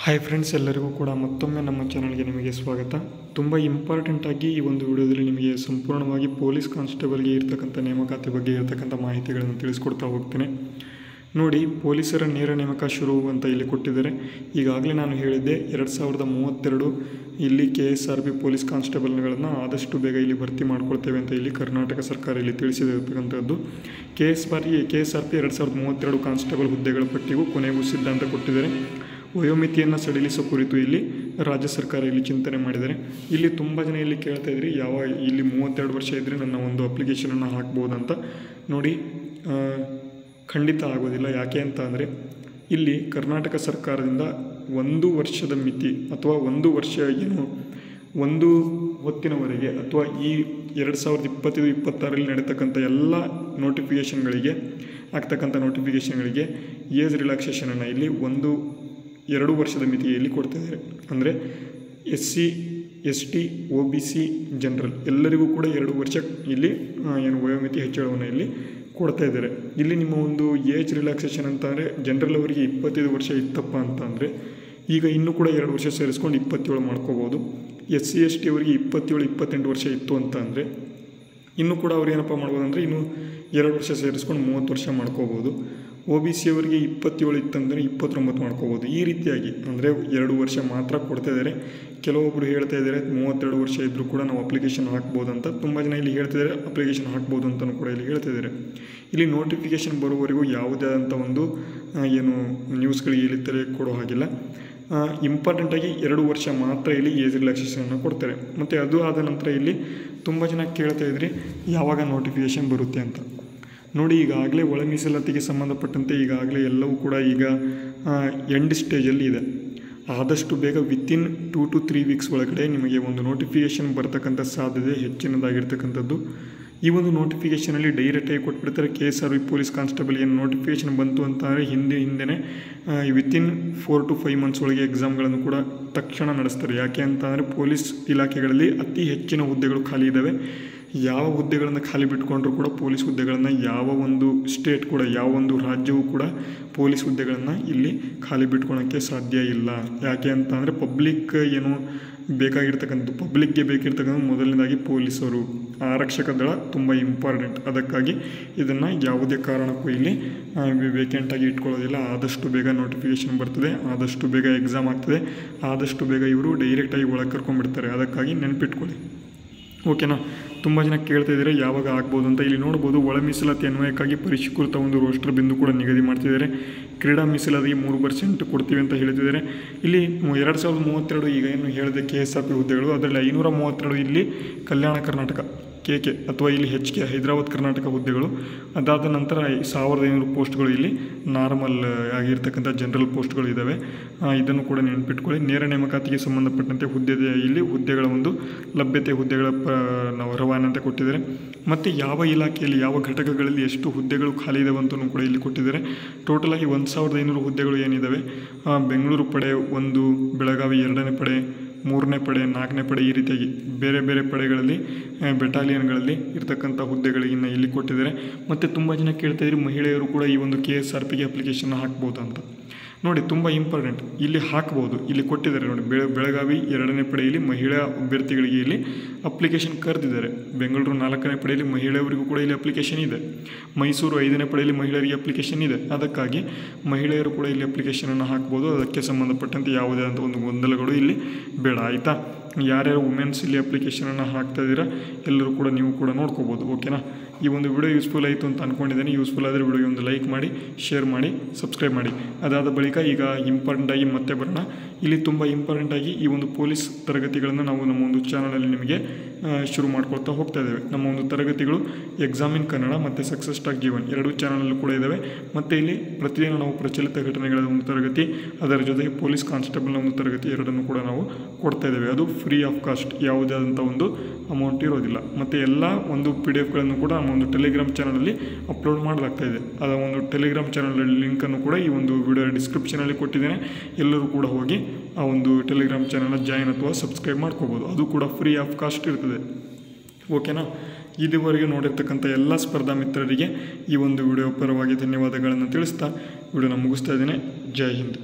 Hi friends, ಎಲ್ಲರಿಗೂ ಕೂಡ ಮತ್ತೊಮ್ಮೆ ನಮ್ಮ ಚಾನಲ್ಗೆ ನಿಮಗೆ ಸ್ವಾಗತ. ತುಂಬ ಇಂಪಾರ್ಟೆಂಟ್ ಆಗಿ ಈ ಒಂದು ವಿಡಿಯೋದಲ್ಲಿ ನಿಮಗೆ ಸಂಪೂರ್ಣವಾಗಿ ಪೊಲೀಸ್ ಕಾನ್ಸ್ಟೇಬಲ್ಗೆ ಇರ್ತಕ್ಕಂಥ ನೇಮಕಾತಿ ಬಗ್ಗೆ ಇರತಕ್ಕಂಥ ಮಾಹಿತಿಗಳನ್ನು ತಿಳಿಸ್ಕೊಡ್ತಾ ಹೋಗ್ತೇನೆ. ನೋಡಿ, ಪೊಲೀಸರ ನೇರ ನೇಮಕ ಶುರು ಅಂತ ಇಲ್ಲಿ ಕೊಟ್ಟಿದ್ದಾರೆ. ಈಗಾಗಲೇ ನಾನು ಹೇಳಿದ್ದೆ 2032 ಇಲ್ಲಿ KSRP ಪೊಲೀಸ್ ಕಾನ್ಸ್ಟೇಬಲ್ಗಳನ್ನು ಆದಷ್ಟು ಬೇಗ ಇಲ್ಲಿ ಭರ್ತಿ ಮಾಡ್ಕೊಳ್ತೇವೆ ಅಂತ ಇಲ್ಲಿ ಕರ್ನಾಟಕ ಸರ್ಕಾರ ಇಲ್ಲಿ ತಿಳಿಸಿದಿರ್ತಕ್ಕಂಥದ್ದು. KSRP 2032 ಕಾನ್ಸ್ಟೇಬಲ್ ಹುದ್ದೆಗಳ ಪಟ್ಟಿಗೂ ಕೊನೆಗೂ ಸಿದ್ಧಾಂತ ಕೊಟ್ಟಿದ್ದಾರೆ. ವಯೋಮಿತಿಯನ್ನು ಸಡಿಲಿಸುವ ಕುರಿತು ಇಲ್ಲಿ ರಾಜ್ಯ ಸರ್ಕಾರ ಇಲ್ಲಿ ಚಿಂತನೆ ಮಾಡಿದ್ದಾರೆ. ಇಲ್ಲಿ ತುಂಬ ಜನ ಇಲ್ಲಿ ಕೇಳ್ತಾ ಇದ್ರಿ, ಇಲ್ಲಿ 32 ವರ್ಷ ಇದ್ದರೆ ನನ್ನ ಒಂದು ಅಪ್ಲಿಕೇಶನನ್ನು ಹಾಕ್ಬೋದಂತ. ನೋಡಿ, ಖಂಡಿತ ಆಗೋದಿಲ್ಲ. ಯಾಕೆ ಅಂತ ಅಂದರೆ ಇಲ್ಲಿ ಕರ್ನಾಟಕ ಸರ್ಕಾರದಿಂದ 1 ವರ್ಷದ ಮಿತಿ ಅಥವಾ 1 ವರ್ಷ ಒಂದು ಹೊತ್ತಿನವರೆಗೆ ಅಥವಾ ಈ 2025-26ರಲ್ಲಿ ನಡೀತಕ್ಕಂಥ ಎಲ್ಲ ನೋಟಿಫಿಕೇಷನ್ಗಳಿಗೆ ಏಜ್ ರಿಲ್ಯಾಕ್ಸೇಷನನ್ನು ಇಲ್ಲಿ 2 ವರ್ಷದ ಮಿತಿಯಲ್ಲಿ ಕೊಡ್ತಾಯಿದ್ದಾರೆ. ಅಂದರೆ SC ST OBC ಜನರಲ್ ಎಲ್ಲರಿಗೂ ಕೂಡ 2 ವರ್ಷ ಇಲ್ಲಿ ವಯೋಮಿತಿ ಹೆಚ್ಚಳವನ್ನು ಇಲ್ಲಿ ಕೊಡ್ತಾ ಇದ್ದಾರೆ. ಇಲ್ಲಿ ನಿಮ್ಮ ಒಂದು ಏಜ್ ರಿಲ್ಯಾಕ್ಸೇಷನ್ ಅಂತ ಅಂದರೆ ಜನರಲ್ ಅವರಿಗೆ 25 ವರ್ಷ ಇತ್ತಪ್ಪ ಅಂತ ಅಂದರೆ ಈಗ ಇನ್ನೂ ಕೂಡ 2 ವರ್ಷ ಸೇರಿಸ್ಕೊಂಡು 27 ಮಾಡ್ಕೋಬೋದು. SC ST ಅವರಿಗೆ 27-28 ವರ್ಷ ಇತ್ತು ಅಂತ ಅಂದರೆ ಇನ್ನೂ ಕೂಡ ಅವ್ರು ಏನಪ್ಪ ಮಾಡ್ಬೋದು ಅಂದರೆ ಇನ್ನೂ 2 ವರ್ಷ ಸೇರಿಸ್ಕೊಂಡು 30 ವರ್ಷ ಮಾಡ್ಕೋಬೋದು. OBC ಅವರಿಗೆ 27 ಇತ್ತಂದರೆ 29 ಮಾಡ್ಕೋಬೋದು. ಈ ರೀತಿಯಾಗಿ ಅಂದರೆ 2 ವರ್ಷ ಮಾತ್ರ ಕೊಡ್ತಾ ಇದ್ದಾರೆ. ಕೆಲವೊಬ್ಬರು ಹೇಳ್ತಾ ಇದ್ದಾರೆ 32 ವರ್ಷ ಇದ್ದರೂ ಕೂಡ ನಾವು ಅಪ್ಲಿಕೇಶನ್ ಹಾಕ್ಬೋದು ಅಂತ. ತುಂಬ ಜನ ಇಲ್ಲಿ ಹೇಳ್ತಿದ್ದಾರೆ ಅಪ್ಲಿಕೇಶನ್ ಹಾಕ್ಬೋದು ಅಂತಲೂ ಕೂಡ ಇಲ್ಲಿ ಹೇಳ್ತಿದ್ದಾರೆ. ಇಲ್ಲಿ ನೋಟಿಫಿಕೇಷನ್ ಬರುವವರೆಗೂ ಯಾವುದೇ ಆದಂಥ ಒಂದು ನ್ಯೂಸ್ಗಳಿಗೆ ಇಲ್ಲಿ ತೆರೆ ಕೊಡೋ ಹಾಗಿಲ್ಲ. ಇಂಪಾರ್ಟೆಂಟಾಗಿ 2 ವರ್ಷ ಮಾತ್ರ ಇಲ್ಲಿ ಏಜ್ ರಿಲ್ಯಾಕ್ಸೇಷನನ್ನು ಕೊಡ್ತಾರೆ. ಮತ್ತು ಅದು ಆದ ನಂತರ ಇಲ್ಲಿ ತುಂಬ ಜನ ಕೇಳ್ತಾ ಇದ್ರಿ ಯಾವಾಗ ನೋಟಿಫಿಕೇಷನ್ ಬರುತ್ತೆ ಅಂತ. ನೋಡಿ, ಈಗಾಗಲೇ ಒಳ ಮೀಸಲಾತಿಗೆ ಸಂಬಂಧಪಟ್ಟಂತೆ ಈಗಾಗಲೇ ಎಲ್ಲವೂ ಕೂಡ ಈಗ ಎಂಡ್ ಸ್ಟೇಜಲ್ಲಿ ಇದೆ. ಆದಷ್ಟು ಬೇಗ ವಿತಿನ್ 2 to 3 ವೀಕ್ಸ್ ಒಳಗಡೆ ನಿಮಗೆ ಒಂದು ನೋಟಿಫಿಕೇಷನ್ ಬರ್ತಕ್ಕಂಥ ಸಾಧ್ಯತೆ ಹೆಚ್ಚಿನದಾಗಿರ್ತಕ್ಕಂಥದ್ದು. ಈ ಒಂದು ನೋಟಿಫಿಕೇಷನಲ್ಲಿ ಡೈರೆಕ್ಟಾಗಿ ಕೊಟ್ಬಿಡ್ತಾರೆ. KSRP ಪೊಲೀಸ್ ಕಾನ್ಸ್ಟೇಬಲ್ ಏನು ನೋಟಿಫಿಕೇಷನ್ ಬಂತು ಅಂತಂದರೆ ಹಿಂದೆನೇ ವಿತಿನ್ 4 to 5 ಮಂತ್ಸ್ ಒಳಗೆ ಎಕ್ಸಾಮ್ಗಳನ್ನು ಕೂಡ ತಕ್ಷಣ ನಡೆಸ್ತಾರೆ. ಯಾಕೆ ಅಂತ ಅಂದರೆ ಪೊಲೀಸ್ ಇಲಾಖೆಗಳಲ್ಲಿ ಅತಿ ಹೆಚ್ಚಿನ ಹುದ್ದೆಗಳು ಖಾಲಿ ಇದ್ದಾವೆ. ಯಾವ ಹುದ್ದೆಗಳನ್ನು ಖಾಲಿ ಬಿಟ್ಕೊಂಡ್ರೂ ಕೂಡ ಪೊಲೀಸ್ ಹುದ್ದೆಗಳನ್ನು ಯಾವ ಒಂದು ಸ್ಟೇಟ್ ಕೂಡ ಯಾವ ಒಂದು ರಾಜ್ಯವೂ ಕೂಡ ಪೊಲೀಸ್ ಹುದ್ದೆಗಳನ್ನು ಇಲ್ಲಿ ಖಾಲಿ ಬಿಟ್ಕೊಳೋಕ್ಕೆ ಸಾಧ್ಯ ಇಲ್ಲ. ಯಾಕೆ ಅಂತ ಅಂದರೆ ಪಬ್ಲಿಕ್ಗೆ ಬೇಕಿರ್ತಕ್ಕಂಥ ಮೊದಲನೇದಾಗಿ ಪೊಲೀಸರು, ಆರಕ್ಷಕ ದಳ ತುಂಬ ಇಂಪಾರ್ಟೆಂಟ್. ಅದಕ್ಕಾಗಿ ಇದನ್ನು ಯಾವುದೇ ಕಾರಣಕ್ಕೂ ಇಲ್ಲಿ ವೇಕೆಂಟಾಗಿ ಇಟ್ಕೊಳ್ಳೋದಿಲ್ಲ. ಆದಷ್ಟು ಬೇಗ ನೋಟಿಫಿಕೇಷನ್ ಬರ್ತದೆ, ಆದಷ್ಟು ಬೇಗ ಎಕ್ಸಾಮ್ ಆಗ್ತದೆ, ಆದಷ್ಟು ಬೇಗ ಇವರು ಡೈರೆಕ್ಟಾಗಿ ಒಳಗೆ ಕರ್ಕೊಂಡ್ಬಿಡ್ತಾರೆ. ಅದಕ್ಕಾಗಿ ನೆನಪಿಟ್ಕೊಳ್ಳಿ, ಓಕೆನಾ. ತುಂಬ ಜನ ಕೇಳ್ತಾ ಇದ್ದಾರೆ ಯಾವಾಗ ಆಗ್ಬೋದು ಅಂತ. ಇಲ್ಲಿ ನೋಡ್ಬೋದು, ಒಳ ಮೀಸಲಾತಿ ಅನ್ವಯಕ್ಕಾಗಿ ಪರಿಷ್ಕೃತ ಒಂದು ರೋಸ್ಟರ್ ಬಿಂದು ಕೂಡ ನಿಗದಿ ಮಾಡ್ತಿದ್ದಾರೆ. ಕ್ರೀಡಾ ಮೀಸಲಾತಿಗೆ 3% ಕೊಡ್ತೀವಿ ಅಂತ ಹೇಳ್ತಿದ್ದಾರೆ. ಇಲ್ಲಿ 2032 ಈಗ ಏನು ಹೇಳಿದೆ KSRP ಹುದ್ದೆಗಳು, ಅದರಲ್ಲಿ 532 ಇಲ್ಲಿ ಕಲ್ಯಾಣ ಕರ್ನಾಟಕ KK ಅಥವಾ ಇಲ್ಲಿ HK ಹೈದರಾಬಾದ್ ಕರ್ನಾಟಕ ಹುದ್ದೆಗಳು. ಅದಾದ ನಂತರ 1500 ಪೋಸ್ಟ್ಗಳು ಇಲ್ಲಿ ನಾರ್ಮಲ್ ಆಗಿರ್ತಕ್ಕಂಥ ಜನರಲ್ ಪೋಸ್ಟ್ಗಳು ಇದ್ದಾವೆ. ಇದನ್ನು ಕೂಡ ನೆನಪಿಟ್ಕೊಳ್ಳಿ. ನೇರ ನೇಮಕಾತಿಗೆ ಸಂಬಂಧಪಟ್ಟಂತೆ ಹುದ್ದೆಗಳ ಒಂದು ಲಭ್ಯತೆ, ಹುದ್ದೆಗಳ ರವಾನೆ ಅಂತ ಕೊಟ್ಟಿದ್ದಾರೆ. ಮತ್ತು ಯಾವ ಇಲಾಖೆಯಲ್ಲಿ ಯಾವ ಘಟಕಗಳಲ್ಲಿ ಎಷ್ಟು ಹುದ್ದೆಗಳು ಖಾಲಿ ಇದಾವೆ ಅಂತಲೂ ಕೂಡ ಇಲ್ಲಿ ಕೊಟ್ಟಿದ್ದಾರೆ. ಟೋಟಲಾಗಿ 1500 ಹುದ್ದೆಗಳು ಏನಿದ್ದಾವೆ, ಬೆಂಗಳೂರು ಪಡೆ 1, ಬೆಳಗಾವಿ 2ನೇ ಪಡೆ, 3ನೇ ಪಡೆ, 4ನೇ ಪಡೆ, ಈ ರೀತಿಯಾಗಿ ಬೇರೆ ಬೇರೆ ಪಡೆಗಳಲ್ಲಿ ಬೆಟಾಲಿಯನ್ಗಳಲ್ಲಿ ಇರ್ತಕ್ಕಂಥ ಹುದ್ದೆಗಳಿಗಿನ್ನ ಇಲ್ಲಿ ಕೊಟ್ಟಿದ್ದಾರೆ. ಮತ್ತು ತುಂಬ ಜನ ಕೇಳ್ತಾಯಿದ್ರು ಮಹಿಳೆಯರು ಕೂಡ ಈ ಒಂದು KSRPಗೆ ಅಪ್ಲಿಕೇಶನ್ ಹಾಕ್ಬೋದು ಅಂತ. ನೋಡಿ, ತುಂಬ ಇಂಪಾರ್ಟೆಂಟ್, ಇಲ್ಲಿ ಹಾಕ್ಬೋದು. ಇಲ್ಲಿ ಕೊಟ್ಟಿದ್ದಾರೆ ನೋಡಿ, ಬೆಳಗಾವಿ 2ನೇ ಪಡೆಯಲ್ಲಿ ಮಹಿಳಾ ಅಭ್ಯರ್ಥಿಗಳಿಗೆ ಇಲ್ಲಿ ಅಪ್ಲಿಕೇಶನ್ ಕರೆದಿದ್ದಾರೆ. ಬೆಂಗಳೂರು 4ನೇ ಪಡೆಯಲ್ಲಿ ಮಹಿಳೆಯರಿಗೂ ಕೂಡ ಇಲ್ಲಿ ಅಪ್ಲಿಕೇಶನ್ ಇದೆ. ಮೈಸೂರು 5ನೇ ಪಡೆಯಲ್ಲಿ ಮಹಿಳೆಯರಿಗೆ ಅಪ್ಲಿಕೇಶನ್ ಇದೆ. ಅದಕ್ಕಾಗಿ ಮಹಿಳೆಯರು ಕೂಡ ಇಲ್ಲಿ ಅಪ್ಲಿಕೇಶನನ್ನು ಹಾಕ್ಬೋದು. ಅದಕ್ಕೆ ಸಂಬಂಧಪಟ್ಟಂತೆ ಯಾವುದೇ ಅಂತ ಒಂದು ಗೊಂದಲಗಳು ಇಲ್ಲಿ ಬೇಡ, ಆಯಿತಾ. ಯಾರ್ಯಾರು ವುಮೆನ್ಸ್ ಇಲ್ಲಿ ಅಪ್ಲಿಕೇಶನನ್ನು ಹಾಕ್ತಾ ಇದ್ದೀರಾ ಎಲ್ಲರೂ ಕೂಡ ನೀವು ಕೂಡ ನೋಡ್ಕೋಬೋದು, ಓಕೆನಾ. ಈ ಒಂದು ವಿಡಿಯೋ ಯೂಸ್ಫುಲ್ ಆಯಿತು ಅಂತ ಅಂದ್ಕೊಂಡಿದ್ದೀನಿ. ಯೂಸ್ಫುಲ್ ಆದರೆ ವಿಡಿಯೋಗೆ ಒಂದು ಲೈಕ್ ಮಾಡಿ, ಶೇರ್ ಮಾಡಿ, ಸಬ್ಸ್ಕ್ರೈಬ್ ಮಾಡಿ. ಅದಾದ ಬಳಿಕ ಈಗ ಇಂಪಾರ್ಟೆಂಟಾಗಿ ಮತ್ತೆ ಬರೋಣ. ಇಲ್ಲಿ ತುಂಬ ಇಂಪಾರ್ಟೆಂಟಾಗಿ ಈ ಒಂದು ಪೊಲೀಸ್ ತರಗತಿಗಳನ್ನು ನಾವು ನಮ್ಮ ಒಂದು ಚಾನಲಲ್ಲಿ ನಿಮಗೆ ಶುರು ಮಾಡ್ಕೊಳ್ತಾ ಹೋಗ್ತಾ ಇದ್ದೇವೆ. ನಮ್ಮ ಒಂದು ತರಗತಿಗಳು ಎಕ್ಸಾಮಿನ್ ಕನ್ನಡ ಮತ್ತು ಸಕ್ಸಸ್ ಟಾಕ್ ಜೀವನ್ 2 ಚಾನಲಲ್ಲೂ ಕೂಡ ಇದ್ದಾವೆ. ಮತ್ತು ಇಲ್ಲಿ ಪ್ರತಿದಿನ ನಾವು ಪ್ರಚಲಿತ ಘಟನೆಗಳ ಒಂದು ತರಗತಿ, ಅದರ ಜೊತೆಗೆ ಪೊಲೀಸ್ ಕಾನ್ಸ್ಟೇಬಲ್ನ ಒಂದು ತರಗತಿ, ಎರಡನ್ನೂ ಕೂಡ ನಾವು ಕೊಡ್ತಾ ಇದ್ದೇವೆ. ಅದು ಫ್ರೀ ಆಫ್ ಕಾಸ್ಟ್, ಯಾವುದೇ ಆದಂಥ ಒಂದು ಅಮೌಂಟ್ ಇರೋದಿಲ್ಲ. ಮತ್ತು ಎಲ್ಲ ಒಂದು PDF-ಗಳನ್ನು ಕೂಡ ನಮ್ಮ ಒಂದು ಟೆಲಿಗ್ರಾಮ್ ಚಾನಲಲ್ಲಿ ಅಪ್ಲೋಡ್ ಮಾಡಲಾಗ್ತಾ ಇದೆ. ಅದರ ಒಂದು ಟೆಲಿಗ್ರಾಮ್ ಚಾನಲಲ್ಲಿ ಲಿಂಕನ್ನು ಕೂಡ ಈ ಒಂದು ವಿಡಿಯೋ ಡಿಸ್ಕ್ರಿಪ್ಷನಲ್ಲಿ ಕೊಟ್ಟಿದ್ದೇನೆ. ಎಲ್ಲರೂ ಕೂಡ ಹೋಗಿ ಆ ಒಂದು ಟೆಲಿಗ್ರಾಮ್ ಚಾನಲ್ನ ಜಾಯಿನ್ ಅಥವಾ ಸಬ್ಸ್ಕ್ರೈಬ್ ಮಾಡ್ಕೋಬೋದು. ಅದು ಕೂಡ ಫ್ರೀ ಆಫ್ ಕಾಸ್ಟ್ ಇರ್ತದೆ, ಓಕೆನಾ. ಇದುವರೆಗೆ ನೋಡಿರ್ತಕ್ಕಂಥ ಎಲ್ಲ ಸ್ಪರ್ಧಾ ಮಿತ್ರರಿಗೆ ಈ ಒಂದು ವಿಡಿಯೋ ಪರವಾಗಿ ಧನ್ಯವಾದಗಳನ್ನು ತಿಳಿಸ್ತಾ ವಿಡಿಯೋನ ಮುಗಿಸ್ತಾ ಇದ್ದೇನೆ. ಜೈ ಹಿಂದ್.